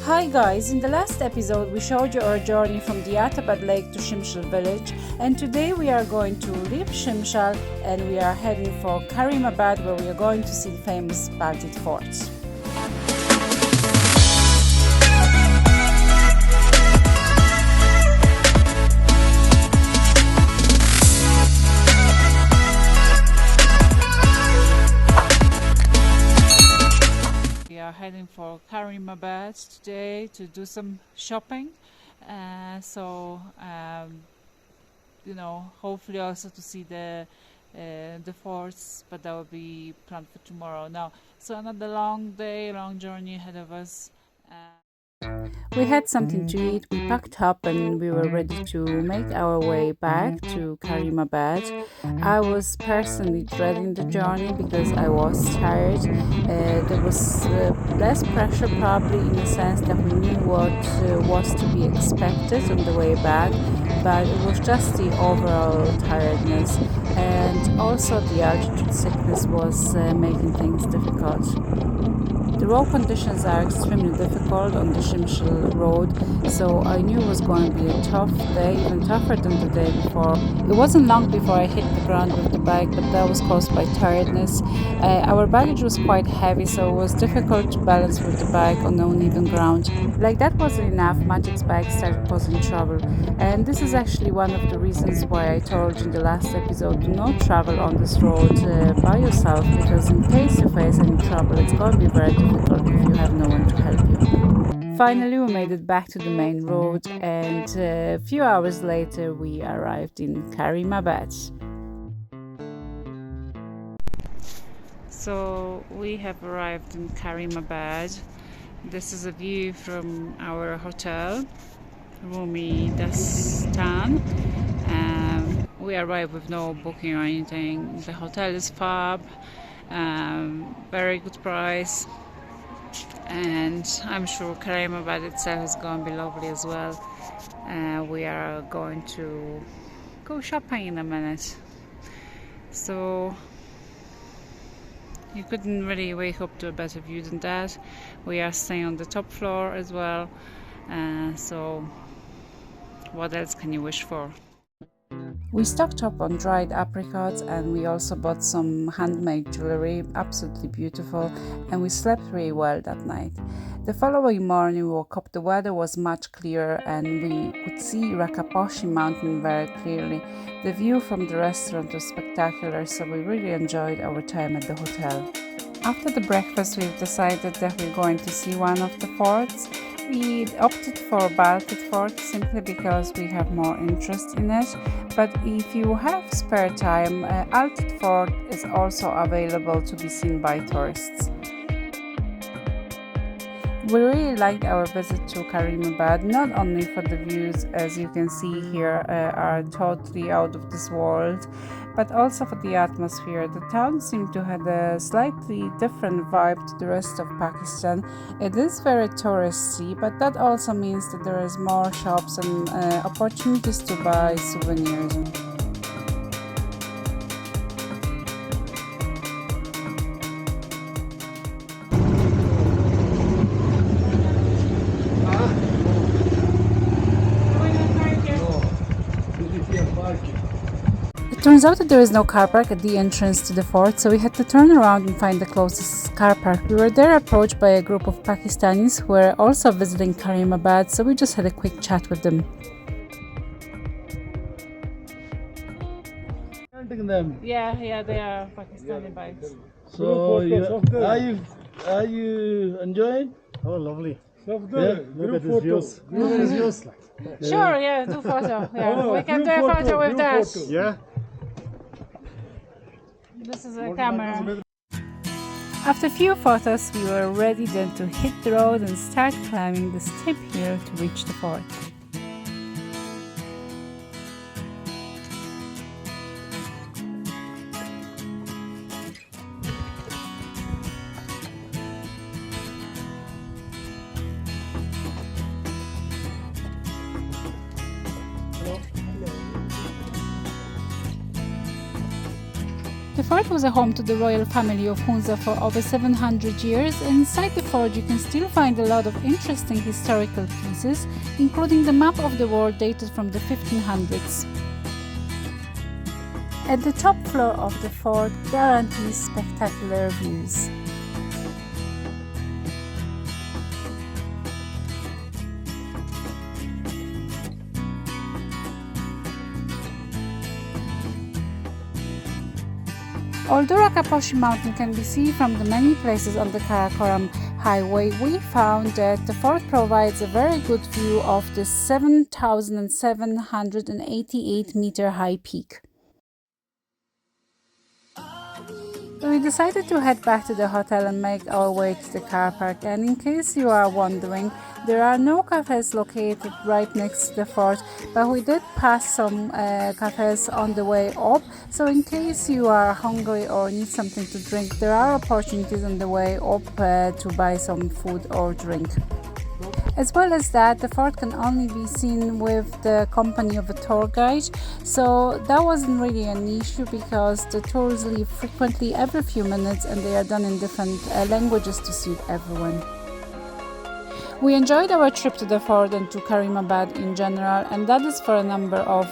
Hi guys, in the last episode we showed you our journey from the Atabad Lake to Shimshal village, and today we are going to leave Shimshal and we are heading for Karimabad, where we are going to see the famous Baltit Fort. We are heading for Karimabad today to do some shopping, hopefully also to see the forts, but that will be planned for tomorrow. So another long journey ahead of us. We had something to eat, we packed up and we were ready to make our way back to Karimabad. I was personally dreading the journey because I was tired. There was less pressure probably, in the sense that we knew what was to be expected on the way back, but it was just the overall tiredness, and also the altitude sickness was making things difficult. The road conditions are extremely difficult on the Shimshal road, so I knew it was going to be a tough day, even tougher than the day before. It wasn't long before I hit the ground with the bike, but that was caused by tiredness. Our baggage was quite heavy, so it was difficult to balance with the bike on uneven ground. Like that wasn't enough, Magic's bike started causing trouble, and this is actually one of the reasons why I told you in the last episode, do not travel on this road by yourself, because in case you face any trouble, it's going to be very difficult if you have no one to help you. Finally, we made it back to the main road, and a few hours later we arrived in Karimabad. So we have arrived in Karimabad. This is a view from our hotel, Rumi Dastan. We arrived with no booking or anything. The hotel is fab, very good price, and I'm sure Karimabad itself is going to be lovely as well. We are going to go shopping in a minute, so you couldn't really wake up to a better view than that. We are staying on the top floor as well, so what else can you wish for? We stocked up on dried apricots, and we also bought some handmade jewelry, absolutely beautiful, and we slept really well that night. The following morning we woke up, the weather was much clearer and we could see Rakaposhi mountain very clearly. The view from the restaurant was spectacular, so we really enjoyed our time at the hotel. After the breakfast we've decided that we're going to see one of the forts. We opted for Baltit Fort simply because we have more interest in it, but if you have spare time, Baltit Fort is also available to be seen by tourists. We really liked our visit to Karimabad, not only for the views, as you can see here, are totally out of this world, but also for the atmosphere. The town seemed to have a slightly different vibe to the rest of Pakistan. It is very touristy, but that also means that there is more shops and opportunities to buy souvenirs. It turns out that there is no car park at the entrance to the fort, so we had to turn around and find the closest car park. We were there approached by a group of Pakistanis who were also visiting Karimabad, so we just had a quick chat with them. Yeah, they are Pakistani bikes. So are you enjoying? Oh, lovely. Yeah. Look at these views. Sure, yeah, do photo. Yeah, we can do a photo with that. Yeah. This is a camera. After a few photos, we were ready then to hit the road and start climbing the steep hill to reach the fort. The fort was a home to the royal family of Hunza for over 700 years. Inside the fort you can still find a lot of interesting historical pieces, including the map of the world dated from the 1500s. At the top floor of the fort there are these spectacular views. Although Rakaposhi mountain can be seen from the many places on the Karakoram highway, we found that the fort provides a very good view of the 7,788 meter high peak. We decided to head back to the hotel and make our way to the car park, and in case you are wondering, there are no cafes located right next to the fort, but we did pass some cafes on the way up, so in case you are hungry or need something to drink, there are opportunities on the way up to buy some food or drink. As well as that, the fort can only be seen with the company of a tour guide, so that wasn't really an issue because the tours leave frequently every few minutes and they are done in different languages to suit everyone. We enjoyed our trip to the fort and to Karimabad in general, and that is for a number of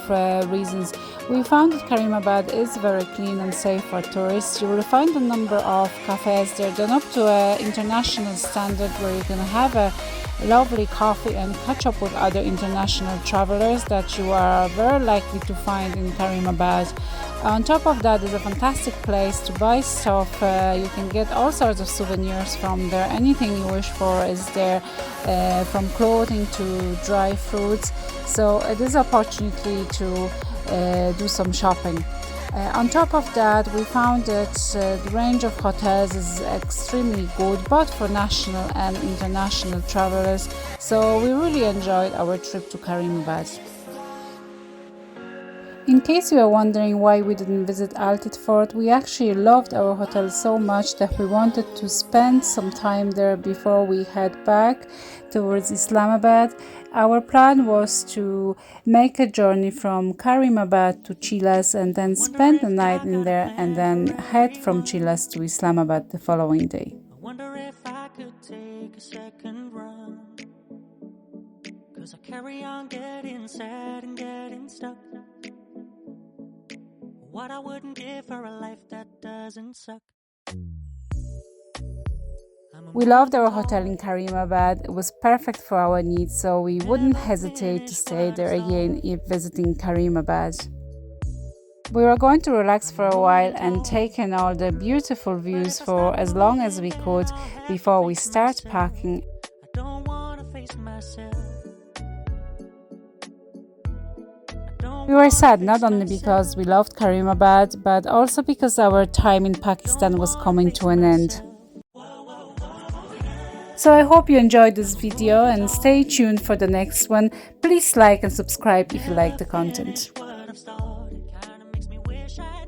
reasons. We found that Karimabad is very clean and safe for tourists. You will find a number of cafes. They're done up to an international standard where you can have a lovely coffee and catch up with other international travelers that you are very likely to find in Karimabad. On top of that, it's a fantastic place to buy stuff. You can get all sorts of souvenirs from there. Anything you wish for is there, from clothing to dry fruits. So it is an opportunity to do some shopping. On top of that, we found that the range of hotels is extremely good, both for national and international travelers. So we really enjoyed our trip to Karimabad. In case you are wondering why we didn't visit Altit Fort, we actually loved our hotel so much that we wanted to spend some time there before we head back towards Islamabad. Our plan was to make a journey from Karimabad to Chilas and then spend the night in there and then head from Chilas to Islamabad the following day. I wonder if I could take a second run, 'cause I carry on getting sad and getting stuck. What I wouldn't give for a life that doesn't suck. We loved our hotel in Karimabad. It was perfect for our needs, so we wouldn't hesitate to stay there again if visiting Karimabad. We were going to relax for a while and take in all the beautiful views for as long as we could before we start packing. I don't wanna face myself. We were sad not only because we loved Karimabad, but also because our time in Pakistan was coming to an end. So I hope you enjoyed this video and stay tuned for the next one. Please like and subscribe if you like the content. What I've started kinda makes me wish I